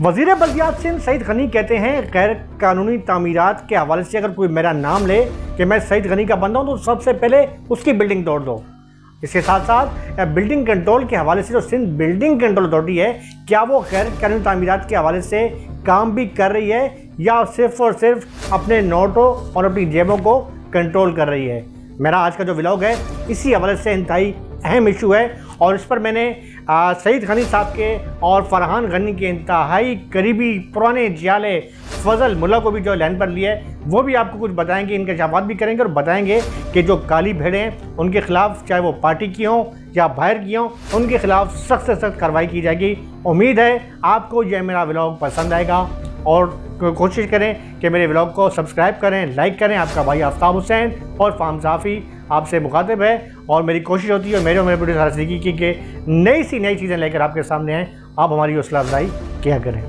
वज़ीर बल्दियात सिंध सईद गनी कहते हैं गैर कानूनी तामीरात के हवाले से अगर कोई मेरा नाम ले कि मैं सईद गनी का बंदा हूँ तो सबसे पहले उसकी बिल्डिंग तोड़ दो। इसके साथ साथ बिल्डिंग कंट्रोल के हवाले से जो सिंध बिल्डिंग कंट्रोल अथॉरिटी है, क्या वो गैर कानूनी तामीरात के हवाले से काम भी कर रही है या सिर्फ और सिर्फ अपने नोटों और अपनी जेबों को कंट्रोल कर रही है। मेरा आज का जो व्लॉग है इसी हवाले से इंतहाई अहम इशू है और इस पर मैंने सईद गनी साहब के और फरहान गनी के इंतहाई करीबी पुराने जियाले फजल मुल्ला को भी जो लाइन पर लिया है वो भी आपको कुछ बताएंगे, इनके जवाब भी करेंगे और बताएंगे कि जो काली भेड़ें हैं उनके खिलाफ चाहे वो पार्टी की हों या बाहर की हों उनके खिलाफ सख्त से सख्त कार्रवाई की जाएगी। उम्मीद है आपको यह मेरा व्लॉग पसंद आएगा और कोशिश करें कि मेरे व्लॉग को सब्सक्राइब करें, लाइक करें। आपका भाई आफ्ताब हुसैन और फार्म साफ़ी आपसे मुखातिब है और मेरी कोशिश होती है मेरे और मेरे प्रोड्यूसर सिद्दीकी की नई सी नई चीज़ें लेकर आपके सामने आएँ। आप हमारी हौसला अफजाई किया करें।